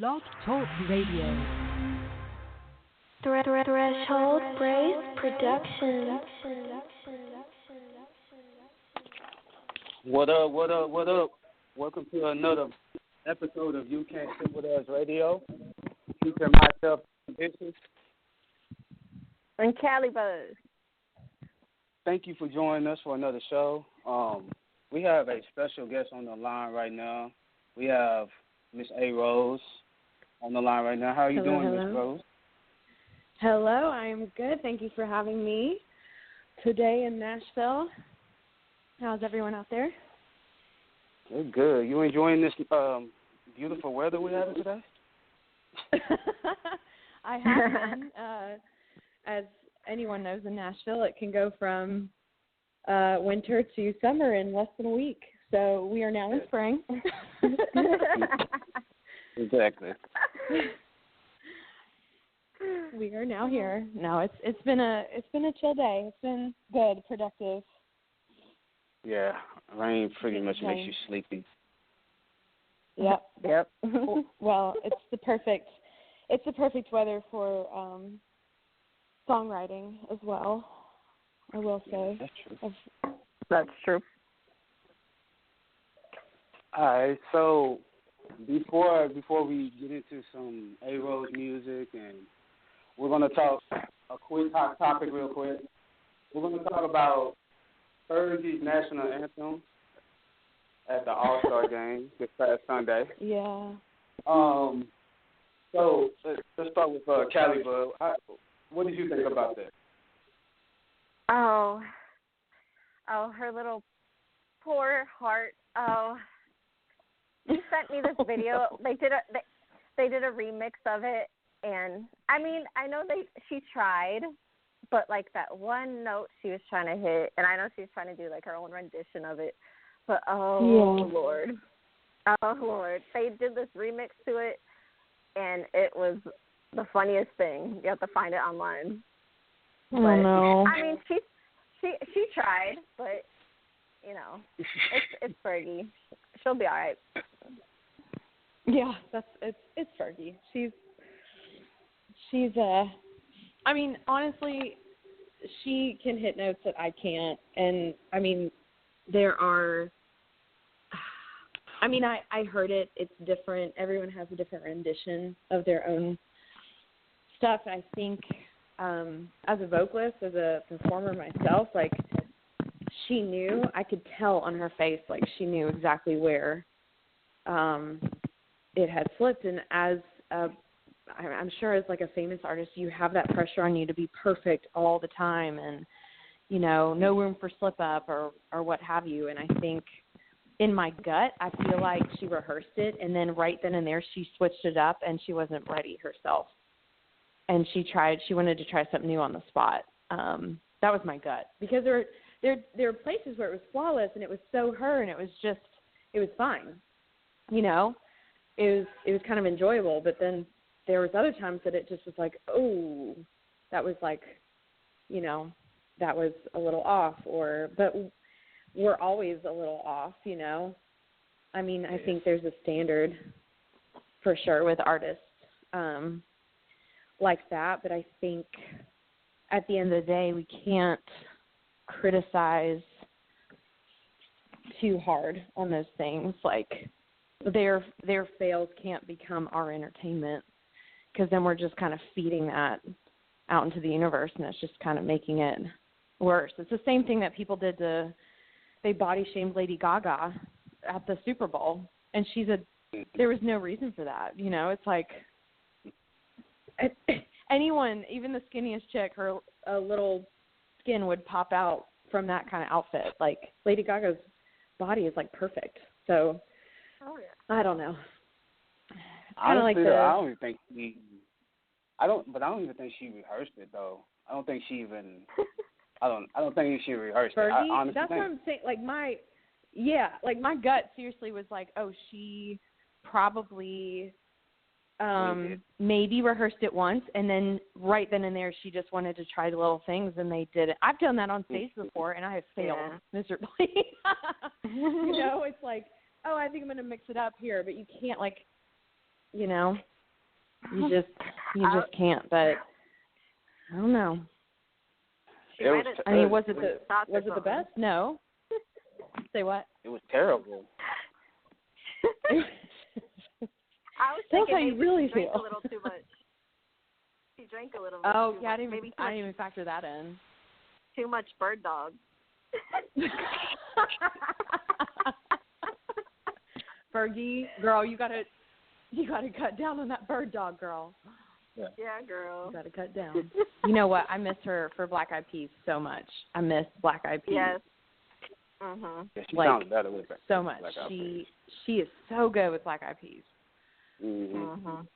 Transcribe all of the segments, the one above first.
Blog Talk Radio. Threshold Brace Production. What up, what up, what up? Welcome to another episode of You Can't Sit With Us Radio. Featuring myself, Bishop. And Cali Buzz. Thank you for joining us for another show. We have a special guest on the line right now. We have Miss A.Rose on the line right now. How are you doing, Miss Rose? Hello, I'm good. Thank you for having me today in Nashville. How's everyone out there? We're good. You enjoying this beautiful weather we're having today? I have been. As anyone knows in Nashville, it can go from winter to summer in less than a week. So we are now in spring. Exactly. We are now here. No, it's been a chill day. It's been good, productive. Yeah, rain pretty much makes you sleepy. Yep. Well, it's the perfect weather for songwriting as well, I will say. That's true. All right, so before we get into some A-Rose music, and we're going to talk a quick hot topic real quick. We're going to talk about Thursday's national anthem at the All-Star game this past Sunday. Yeah. So let's start with Cali Bud. What did you think about that? Oh, her little poor heart. Oh, she sent me this video. They did a remix of it, and I mean, I know she tried, but like that one note she was trying to hit, and I know she was trying to do like her own rendition of it, but Lord, they did this remix to it, and it was the funniest thing. You have to find it online. Oh no! I mean, she tried, but you know, it's Fergie. She'll be all right. Yeah, it's Fergie. She's I mean, honestly, she can hit notes that I can't, and I mean, I heard it. It's different. Everyone has a different rendition of their own stuff. I think as a vocalist, as a performer myself, like she knew. I could tell on her face, like she knew exactly where it had slipped. And I'm sure as like a famous artist, you have that pressure on you to be perfect all the time, and you know, no room for slip up or what have you. And I think in my gut, I feel like she rehearsed it, and then right then and there, she switched it up, and she wasn't ready herself. And she wanted to try something new on the spot. That was my gut, because there were places where it was flawless, and it was so her, and it was fine. You know, it was kind of enjoyable, but then there was other times that it just was like, oh, that was like, you know, that was a little off, but we're always a little off, you know. I mean, I think there's a standard for sure with artists like that, but I think at the end of the day, we can't criticize too hard on those things. Like their fails can't become our entertainment, because then we're just kind of feeding that out into the universe, and it's just kind of making it worse. It's the same thing that people did they body shamed Lady Gaga at the Super Bowl, and there was no reason for that. You know, it's like anyone, even the skinniest chick, her little skin would pop out from that kind of outfit. Like Lady Gaga's body is like perfect. So I don't know. Honestly, I don't even think I don't even think she rehearsed it though. I don't think she even. I don't think she rehearsed Fergie? it. I honestly That's think. what I'm saying. Like my gut seriously was like, oh, she probably maybe rehearsed it once, and then right then and there she just wanted to try the little things, and they did it. I've done that on stage before, and I have failed miserably. You know, it's like, oh, I think I'm going to mix it up here, but you can't, like, you know, you just can't. But I don't know. Was it the best? No. Say what? It was terrible. I was thinking how you really she drank feel. a little too much. She drank a little. Oh, too yeah, much. I didn't even factor that in. Too much bird dog. Fergie, girl, you gotta cut down on that bird dog, girl. Yeah, girl. You gotta cut down. You know what? I miss her for Black Eyed Peas so much. I miss Black Eyed Peas. Yes. Mhm. Yeah, she sounds better with so much. Black Eyed Peas. She is so good with Black Eyed Peas. Mhm.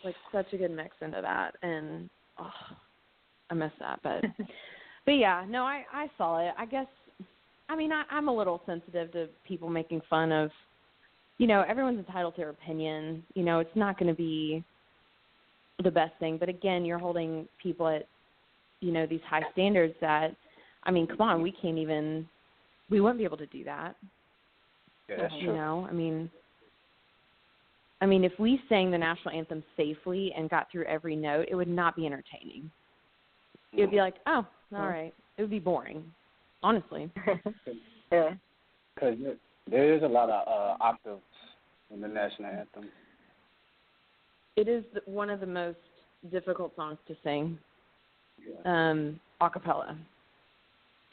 Like such a good mix into that, and I miss that. But yeah, no, I saw it. I guess. I mean, I'm a little sensitive to people making fun of. You know, everyone's entitled to their opinion. You know, it's not going to be the best thing. But again, you're holding people at, you know, these high standards that, I mean, come on, we wouldn't be able to do that. Yeah, that's true. You know, I mean, if we sang the national anthem safely and got through every note, it would not be entertaining. It would be like, oh, all right. It would be boring, honestly. Yeah. Because there is a lot of octaves in the national anthem. It is one of the most difficult songs to sing, a cappella.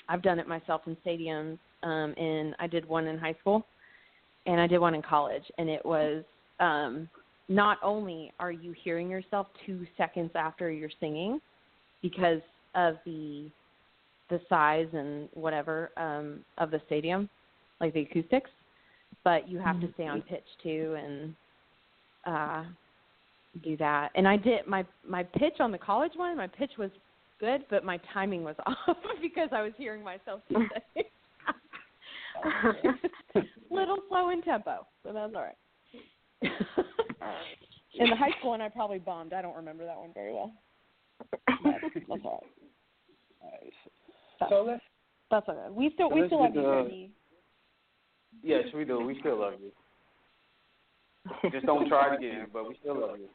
I've done it myself in stadiums, and I did one in high school, and I did one in college, and it was not only are you hearing yourself 2 seconds after you're singing because of the size and whatever of the stadium, like the acoustics, but you have to stay on pitch too and do that. And I did my pitch on the college one. My pitch was good, but my timing was off because I was hearing myself too fast. Little slow in tempo, so that's all right. In the high school one, I probably bombed. I don't remember that one very well. That's all right. That's all right. We still love you, Fergie. Yes, we do. We still love you. Just don't try it again, but we still love you.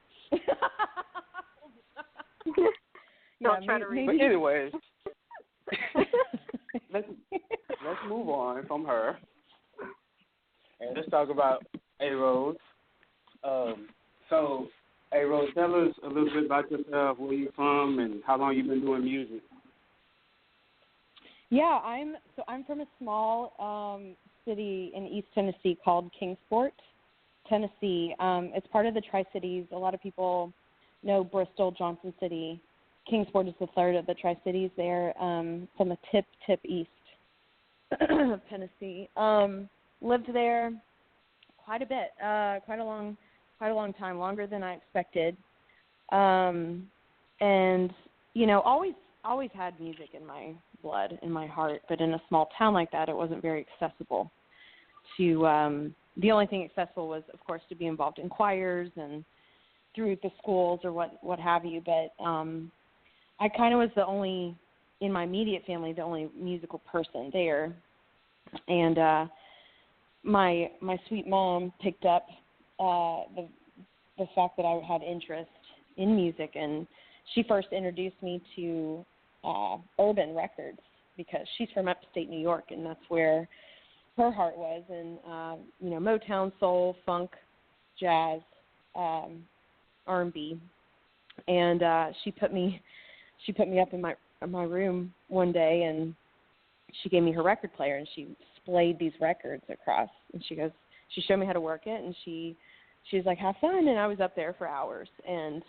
Don't try to read. But anyways, let's move on from her and let's talk about A.Rose. So, A.Rose, tell us a little bit about yourself, where you're from, and how long you've been doing music. Yeah, I'm from a small city in East Tennessee called Kingsport, Tennessee. It's part of the Tri-Cities. A lot of people know Bristol, Johnson City. Kingsport is the third of the Tri-Cities there, from the tip east of Tennessee. Lived there quite a bit, quite a long time, longer than I expected. And you know, always had music in my blood, in my heart, but in a small town like that, it wasn't very accessible to, the only thing accessible was, of course, to be involved in choirs and through the schools or what have you, but I kind of was the only, in my immediate family, the only musical person there, and my sweet mom picked up the fact that I had interest in music, and she first introduced me to urban records because she's from upstate New York, and that's where her heart was, and you know, Motown, soul, funk, jazz, R&B, and she put me up in my room one day, and she gave me her record player, and she splayed these records across, and she showed me how to work it, and she was like, have fun, and I was up there for hours, and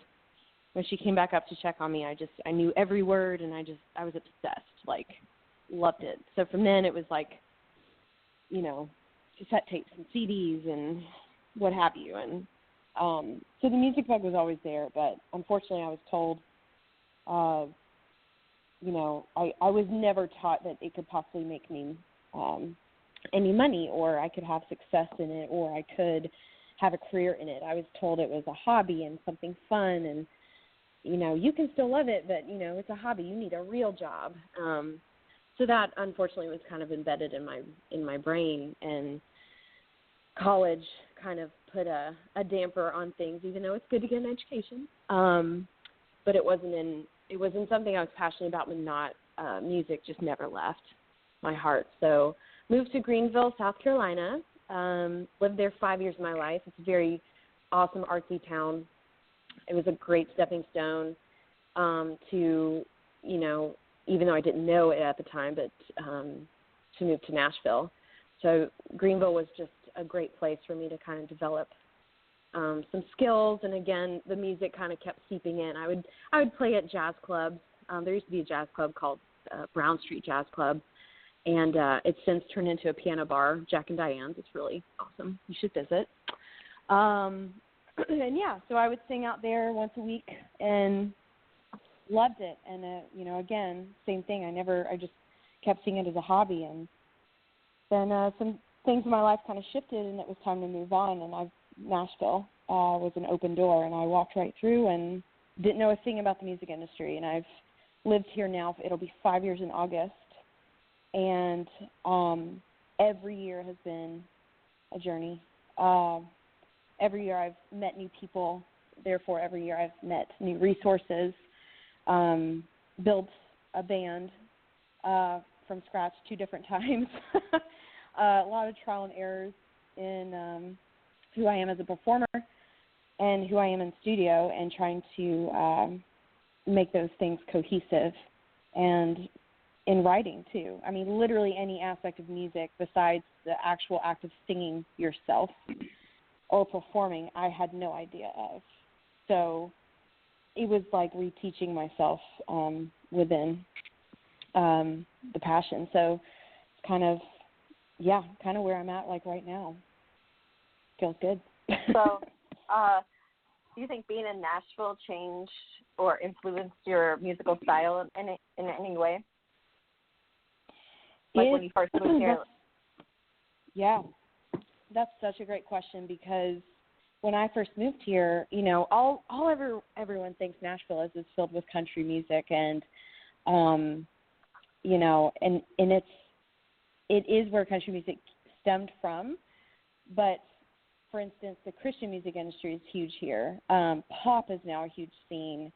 when she came back up to check on me, I knew every word, and I was obsessed, like, loved it. So from then it was like, you know, cassette tapes and CDs and what have you, and so the music bug was always there, but unfortunately I was told, you know, I was never taught that it could possibly make me any money, or I could have success in it, or I could have a career in it. I was told it was a hobby and something fun, and you know, you can still love it, but you know, it's a hobby. You need a real job. So that unfortunately was kind of embedded in my brain, and college kind of put a damper on things, even though it's good to get an education. But it wasn't something I was passionate about, but not music just never left my heart. So moved to Greenville, South Carolina. Lived there 5 years of my life. It's a very awesome artsy town. It was a great stepping stone to, you know, even though I didn't know it at the time, but to move to Nashville. So Greenville was just a great place for me to kind of develop some skills, and again, the music kind of kept seeping in. I would play at jazz clubs. There used to be a jazz club called Brown Street Jazz Club, and it's since turned into a piano bar, Jack and Diane's. It's really awesome. You should visit. And yeah, so I would sing out there once a week and loved it. And you know, again, same thing. I just kept seeing it as a hobby, and then some things in my life kind of shifted, and it was time to move on. And Nashville was an open door, and I walked right through and didn't know a thing about the music industry. And I've lived here now. It'll be 5 years in August, and every year has been a journey. Every year I've met new people. Therefore, every year I've met new resources, built a band from scratch 2 different times. A lot of trial and errors in who I am as a performer and who I am in studio, and trying to make those things cohesive. And in writing, too. I mean, literally any aspect of music besides the actual act of singing yourself or performing, I had no idea of. So it was like reteaching myself within the passion. So it's kind of where I'm at, like, right now. Feels good. So do you think being in Nashville changed or influenced your musical style in any way? Like when you first moved here? Yeah, that's such a great question, because when I first moved here, you know, all everyone thinks Nashville is filled with country music, and you know, and it is where country music stemmed from. But for instance, the Christian music industry is huge here. Pop is now a huge scene.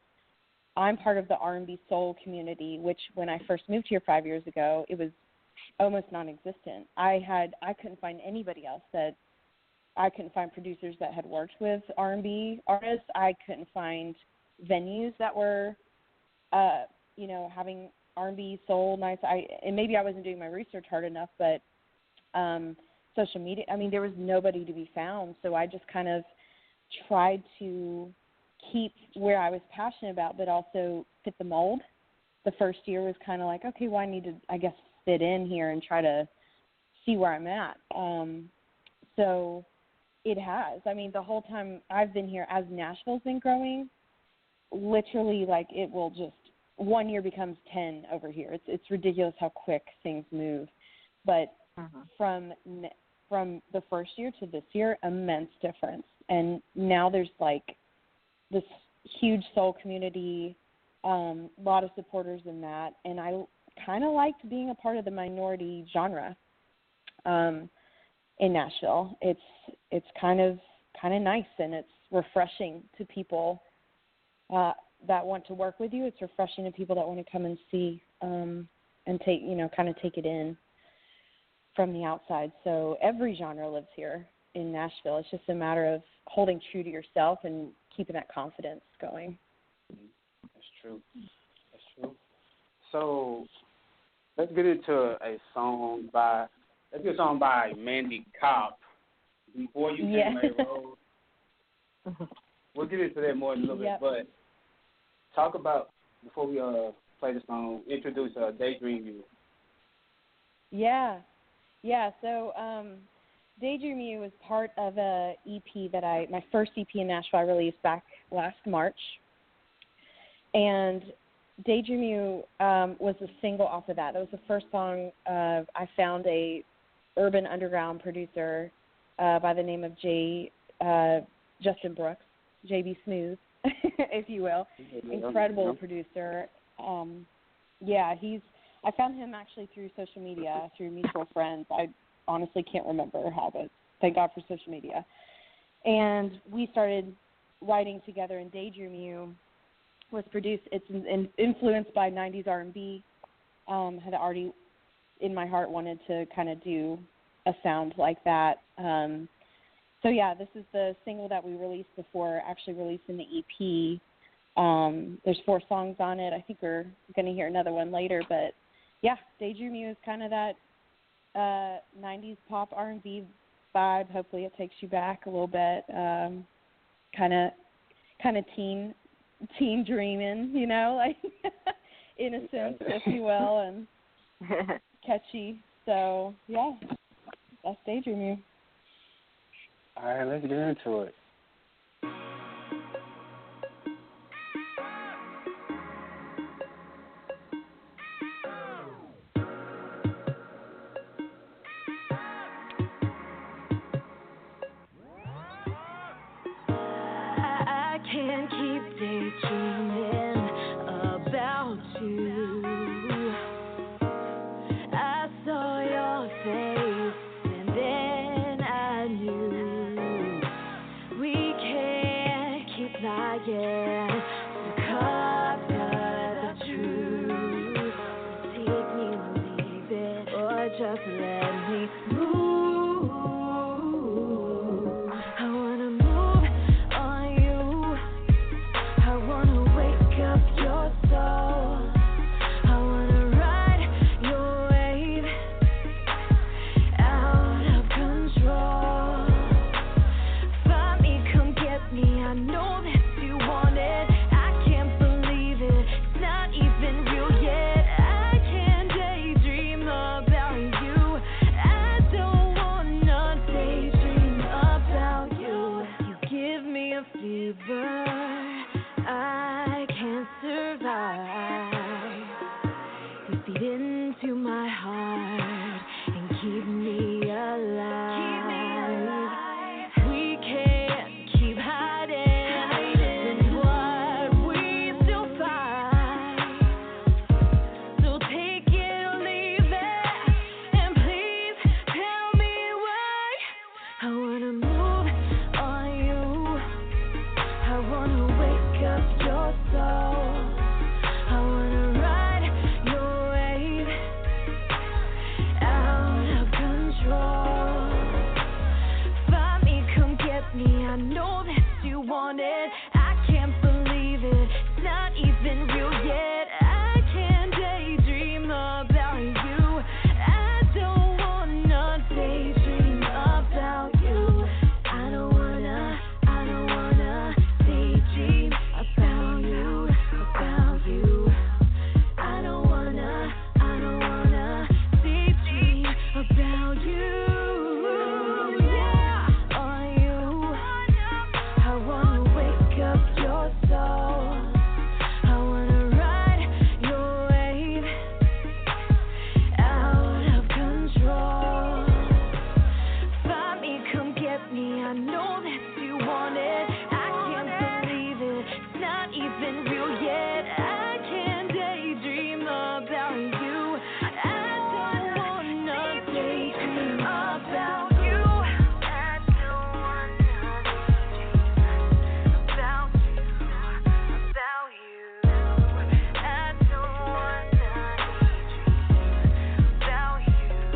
I'm part of the R&B soul community, which when I first moved here 5 years ago, it was almost non-existent. I couldn't find anybody else I couldn't find producers that had worked with R&B artists. I couldn't find venues that were, you know, having R&B soul nights. And maybe I wasn't doing my research hard enough, but social media, I mean, there was nobody to be found. So I just kind of tried to keep where I was passionate about, but also fit the mold. The first year was kind of like, okay, well, I need to, I guess, fit in here and try to see where I'm at. So it has. I mean, the whole time I've been here, as Nashville's been growing, literally, like, it will just, 1 year becomes 10 over here. It's ridiculous how quick things move. But from the first year to this year, immense difference. And now there's, like, this huge soul community, a lot of supporters in that. And I kind of liked being a part of the minority genre in Nashville. It's kind of nice, and it's refreshing to people that want to work with you. It's refreshing to people that want to come and see and take, you know, kind of take it in from the outside. So every genre lives here in Nashville. It's just a matter of holding true to yourself and keeping that confidence going. That's true. So let's get into a song by Mandy Kopp. Before you came, A.Rose. We'll get into that more in a little bit, but talk about, before we play the song, introduce Daydream You. Yeah. So Daydream You was part of a EP my first EP in Nashville I released back last March. And Daydream You was a single off of that. That was the first song. I found a urban underground producer by the name of Justin Brooks, JB Smooth, if you will. Incredible producer. I found him actually through social media, through mutual friends. I honestly can't remember how, but thank God for social media. And we started writing together, and Daydream was produced. It's influenced by 90s R&B. Had already, in my heart, wanted to kind of do a sound like that. So, yeah, this is the single that we released before actually releasing the EP. There's 4 songs on it. I think we're going to hear another one later. But, yeah, Daydream is kind of that 90s pop R&B vibe. Hopefully it takes you back a little bit. Kind of teen dreaming, you know, like innocent, if you will, and catchy. So, yeah, that's Daydream. All right, let's get into it. I can't keep daydreaming about you. I saw your face and then I knew we can't keep lying to cover the truth. Take me or leave it, or just let me move. I wanna move on you. I wanna wake up your soul. I wanna ride your wave out of control. Find me, come get me. I know that you want it. I can't believe it. It's not even real yet. I can't daydream about you. I don't wanna daydream about you. You give me a fever. I can't survive. You feed into my heart and keep me alive. We can't keep hiding in what we still find. So take it or leave it, and please tell me why. I wanna move on you. I wanna wake up your soul. I wanna ride your wave out of control. Find me, come get me. I know that you want it. I can't believe it. It's not even real yet. I can't daydream about you. I don't wanna daydream about you. I don't wanna daydream about you, about you. I don't wanna daydream about you. Yeah, on you. I wanna wake up your soul. I wanna ride your wave out of control. Find me, come get me. I know that you want it. I can't believe it. It's not even real yet. I can't daydream about you. I don't wanna daydream about you. I don't wanna daydream about you, about you. I don't wanna daydream about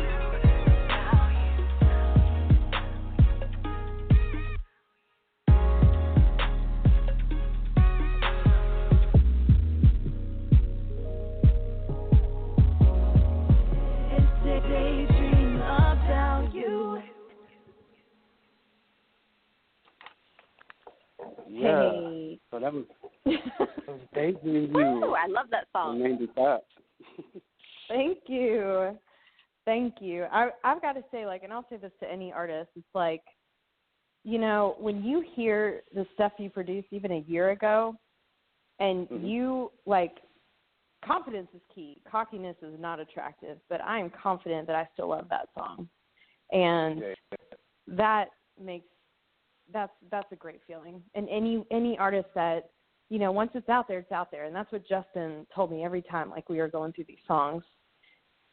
you, about you. It's a daydream about you. Yeah. Hey. So that was Daydream. Woo, I love that The song. name is that. Thank you. I've got to say, like, and I'll say this to any artist, it's like, you know, when you hear the stuff you produced even a year ago, and you, like, confidence is key. Cockiness is not attractive, but I am confident that I still love that song. And that makes, that's a great feeling. And any artist that, you know, once it's out there, it's out there. And that's what Justin told me every time, like, we were going through these songs.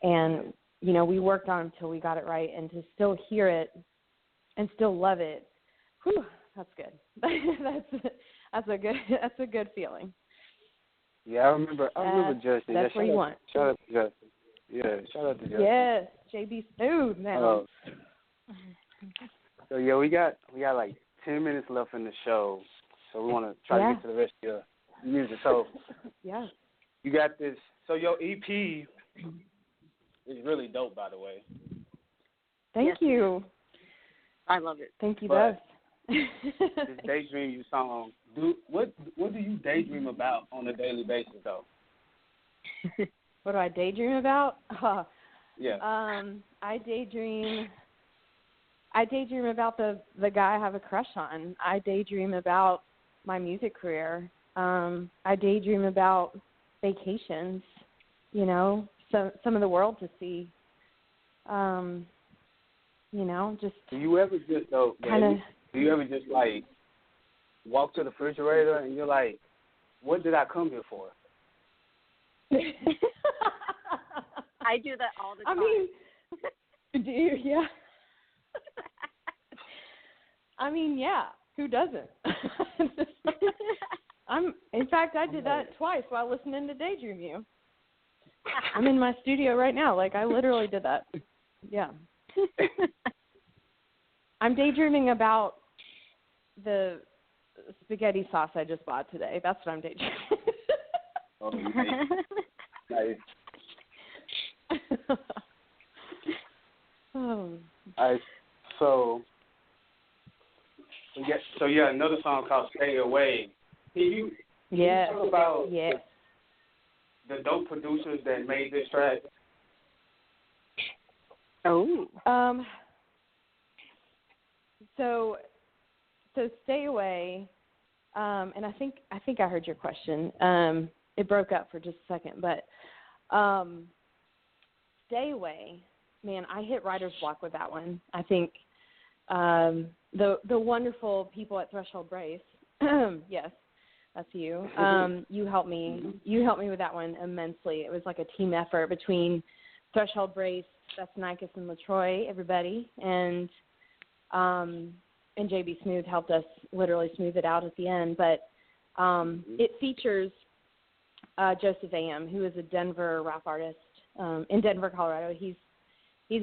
And, you know, we worked on them until we got it right. And to still hear it and still love it, whew, That's good. That's a good feeling. Yeah, I remember Justin. That's what you want. Shout out to Justin. Yeah, shout out to Justin. Yes, JB Smooth now. So yeah, we got like 10 minutes left in the show, so we want to try to get to the rest of your music. So yeah, you got this. So your EP is really dope, by the way. Thank you. I love it. Thank you both. This Daydream you song. What do you daydream about on a daily basis, though? What do I daydream about? Yeah. I daydream about the guy I have a crush on. I daydream about my music career. I daydream about vacations, you know, some of the world to see. You know, just do you ever just like walk to the refrigerator and you're like, what did I come here for? I do that all the time. I mean, do you? Yeah. I mean, yeah. Who doesn't? In fact, I did that twice while listening to Daydream You. I'm in my studio right now. Like, I literally did that. Yeah. I'm daydreaming about the spaghetti sauce I just bought today. That's what I'm daydreaming. Oh, nice. Oh. So yeah, another song called "Stay Away." Can you talk about the dope producers that made this track? Oh. So "Stay Away," and I think I heard your question. It broke up for just a second, but "Stay Away," man, I hit writer's block with that one. I think the wonderful people at Threshold Brace, yes, that's you. You helped me. You helped me with that one immensely. It was like a team effort between Threshold Brace, that's Nikes and LaTroy, everybody, and JB Smooth helped us literally smooth it out at the end. But it features Joseph A.M., who is a Denver rap artist in Denver, Colorado. He's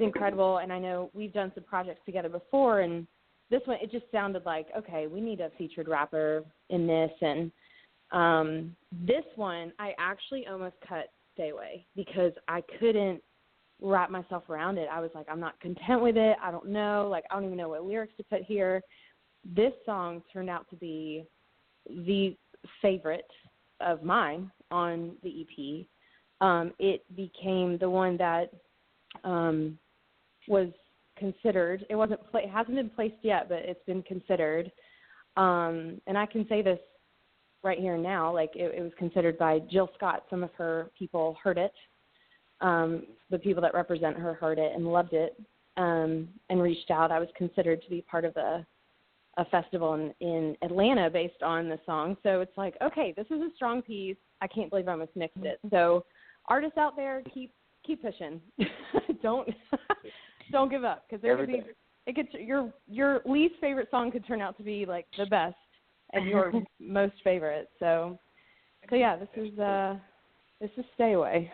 incredible, and I know we've done some projects together before, and this one, it just sounded like, okay, we need a featured rapper in this. And this one, I actually almost cut "Stay Away" because I couldn't wrap myself around it. I was like, I'm not content with it. I don't know. Like, I don't even know what lyrics to put here. This song turned out to be the favorite of mine on the EP. It became the one that was considered. It hasn't been placed yet, but it's been considered. And I can say this right here and now. Like, it was considered by Jill Scott. Some of her people heard it. The people that represent her heard it and loved it, and reached out. I was considered to be part of a festival in Atlanta based on the song. So it's like, okay, this is a strong piece. I can't believe I almost mixed it. So artists out there, keep pushing. Don't give up, because your least favorite song could turn out to be like the best and your most favorite. So yeah, this is "Stay Away."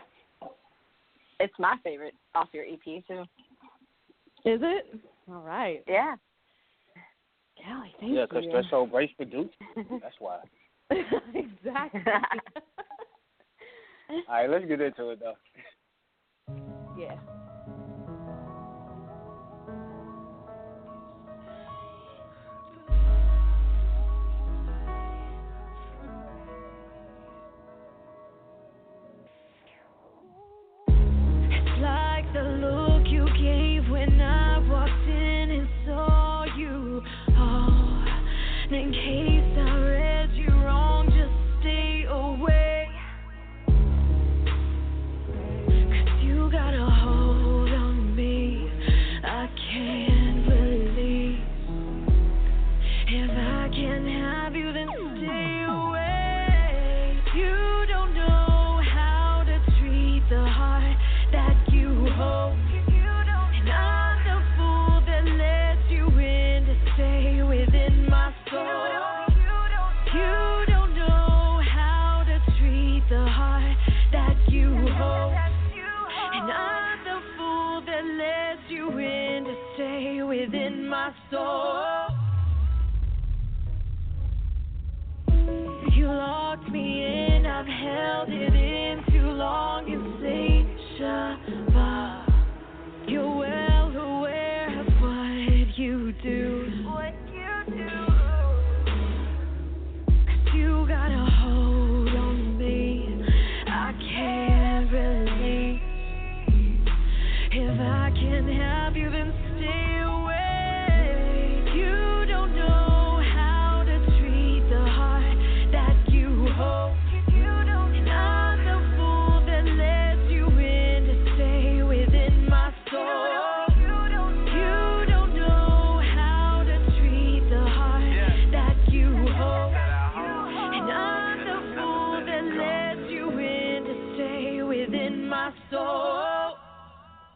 It's my favorite off your EP too. Is it? All right. Yeah. Golly, thank you. Yeah, because Threshold Brace produced. That's why. Exactly. All right, let's get into it though. Yeah. Like the look you gave when I walked in and saw you. Oh, and in case I read you wrong, just stay away. 'Cause you got a hold soul. You locked me in, I've held it in too long, insatiable. You're well aware of what you do. You got a hold on me, I can't release. If I can have you, then stay away. You don't know how to treat the heart that you hold. And I'm the fool that lets you in to stay within my soul. You don't know how to treat the heart that you hold. And I'm the fool that lets you in to stay within my soul.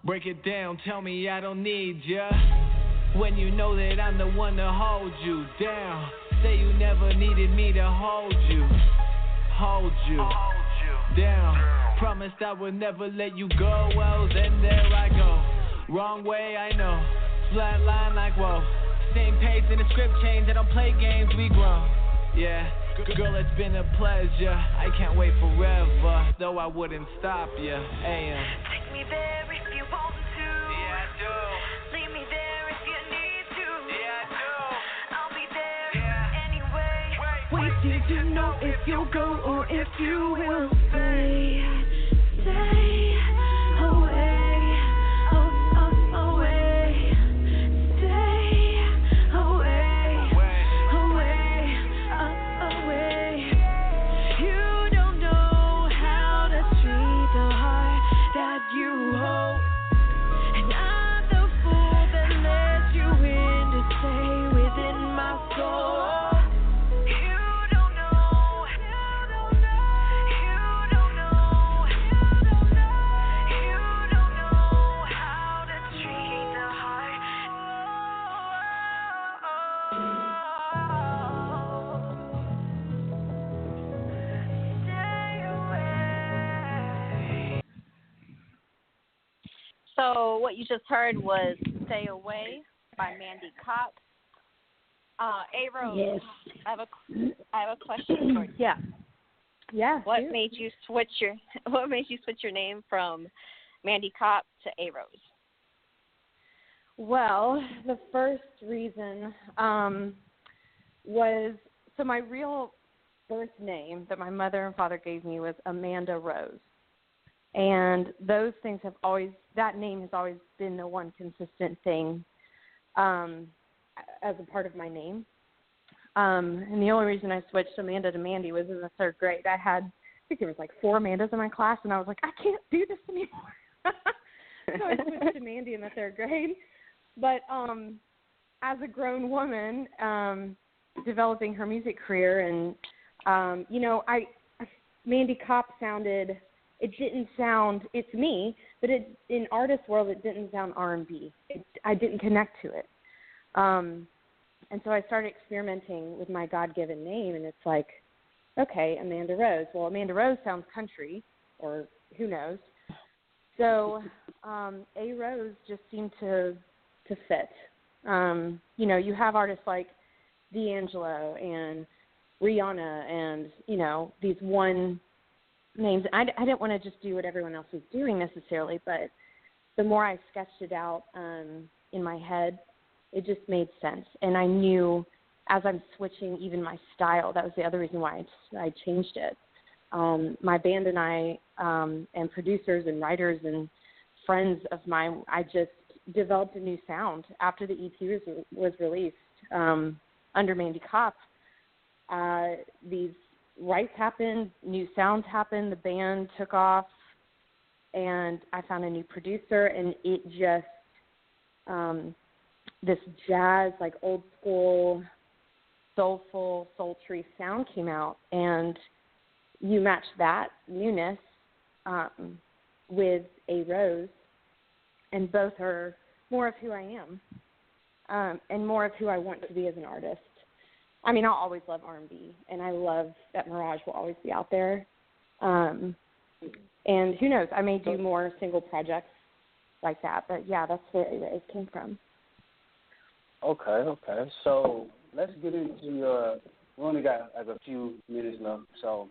Break it down, tell me I don't need ya. When you know that I'm the one to hold you down. Say you never needed me to hold you down. Promised I would never let you go, well then there I go. Wrong way, I know. Flat line like whoa. Same pace in the script change, I don't play games, we grow. Yeah, girl, it's been a pleasure. I can't wait forever, though I wouldn't stop ya. AM. Take me there if you want to. Yeah, I do. Leave me there if you need to. Yeah, I do. I'll be there anyway. Waiting to know if you'll go or if you will stay. Stay away. Away. Stay away. Away. You don't know how to treat the heart that you hold. And I'm the fool that lets you in to stay within my soul. You don't know how to treat the heart. Stay away. So what you just heard was "Stay Away" by Mandy Kopp. A.Rose, Yes. I have a question for you. Yeah. What shoot. made you switch your name from Mandy Kopp to A.Rose? Well, the first reason was, so my real birth name that my mother and father gave me was Amanda Rose. And those things that name has always been the one consistent thing as a part of my name. And the only reason I switched Amanda to Mandy was in the third grade. I think there was like 4 Amandas in my class, and I was like, I can't do this anymore. So I switched to Mandy in the third grade. But as a grown woman, developing her music career, and Mandy Kopp sounded. It didn't sound. It's me, but in artist world, it didn't sound R&B. I didn't connect to it. And so I started experimenting with my God-given name, and it's like, okay, Amanda Rose. Well, Amanda Rose sounds country, or who knows. So A.Rose just seemed to fit. You have artists like D'Angelo and Rihanna and, these one names. I didn't want to just do what everyone else was doing necessarily, but the more I sketched it out in my head, it just made sense. And I knew as I'm switching even my style, that was the other reason why I changed it. My band and I, and producers and writers and friends of mine, I just developed a new sound after the EP was released under Mandy Kopp. These writes happened, new sounds happened, the band took off, and I found a new producer, and it just this jazz, like old school, soulful, sultry sound came out, and you match that newness with A.Rose, and both are more of who I am and more of who I want to be as an artist. I mean, I'll always love R&B, and I love that Mirage will always be out there. And who knows, I may do more single projects like that, but yeah, that's where it came from. Okay. So let's get into your. We only got like a few minutes left, so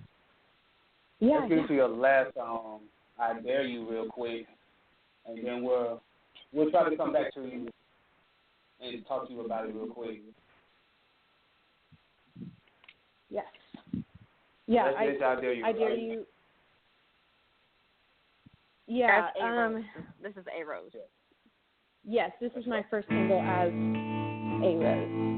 let's get into your last song, "I Dare You," real quick, and then we'll try to come back to you and talk to you about it real quick. Yes. Yeah, I Dare You. I Dare You. Yeah. This is A.Rose. Yes, this is my first single as A.Rose.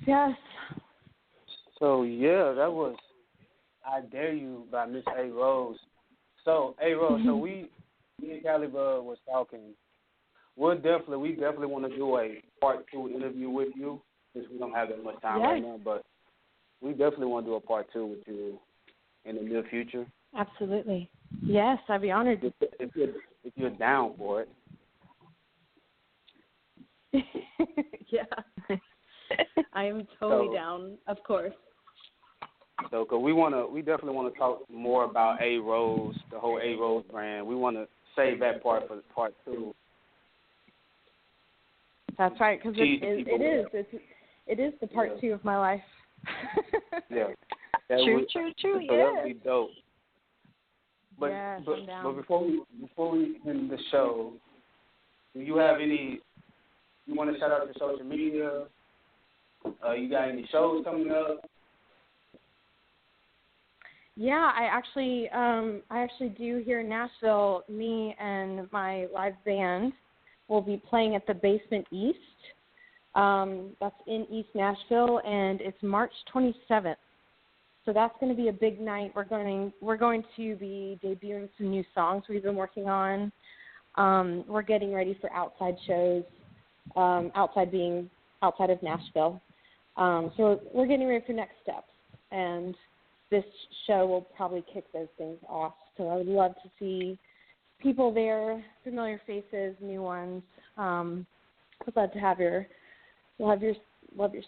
Yes. So, yeah, that was I Dare You by Miss A.Rose. So, A.Rose, so me and Callie was talking. We definitely want to do a part 2 interview with you. since we don't have that much time right now. But we definitely want to do a part 2 with you in the near future. Absolutely. Yes, I'd be honored. If you're down for it. Yeah. I am totally down, of course. So, cause we definitely want to talk more about A.Rose, the whole A.Rose brand. We want to save that part for part 2. That's right, because it is the part 2 of my life. Yeah. True. So Yeah. that would be dope. But yes, but before we end the show, do you have any? You want to shout out your social media? You got any shows coming up? Yeah, I actually do here in Nashville. Me and my live band will be playing at the Basement East. That's in East Nashville, and it's March 27th. So that's going to be a big night. We're going to be debuting some new songs we've been working on. We're getting ready for outside shows, outside of Nashville. So we're getting ready for next steps, and this show will probably kick those things off. So I would love to see people there, familiar faces, new ones. I'd love to have your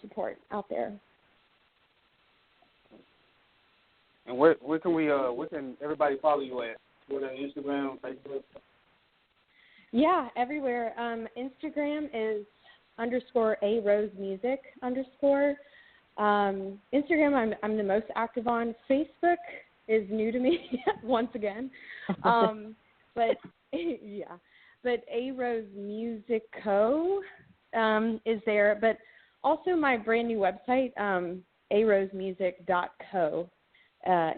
support out there. And where can everybody follow you at? Twitter, Instagram, Facebook? Yeah, everywhere. Instagram is _A.Rose Music _. Instagram I'm the most active on. Facebook is new to me once again. But yeah. But A.Rose Music Co. Is there. But also my brand new website, arosemusic.co.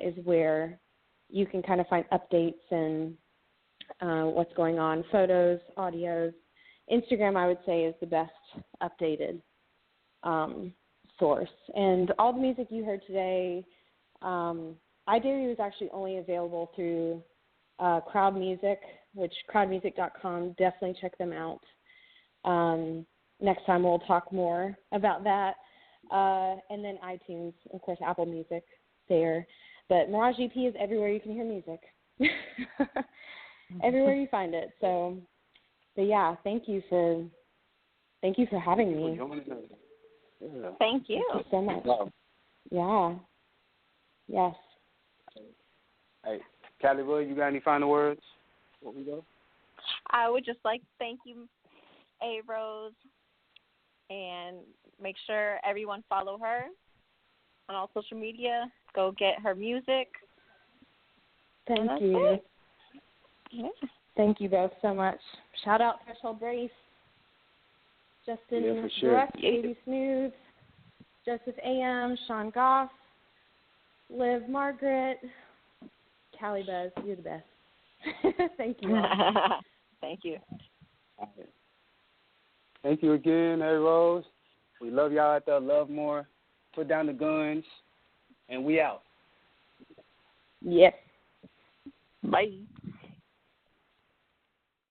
Is where you can kind of find updates and what's going on, photos, audios. Instagram, I would say, is the best updated source. And all the music you heard today, Daydream is actually only available through Crowd Music, which crowdmusic.com. Definitely check them out. Next time we'll talk more about that. And then iTunes, of course, Apple Music there. But Mirage EP is everywhere you can hear music. Everywhere you find it. So, but yeah, thank you for having me. Thank you. Thank you so much. Yeah. Yes. Hey, Callie, you got any final words before we go? I would just like to thank you, A.Rose, and make sure everyone follow her on all social media. Go get her music. Thank you. Yeah. Thank you both so much. Shout out Threshold Brace, Justin Direct, Baby Smooth, Joseph A.M., Sean Goff, Liv Margaret, Callie Buzz. You're the best. Thank you. Thank you. Thank you again, A.Rose. We love y'all out there. Love more. Put down the guns, and we out. Yep. Bye.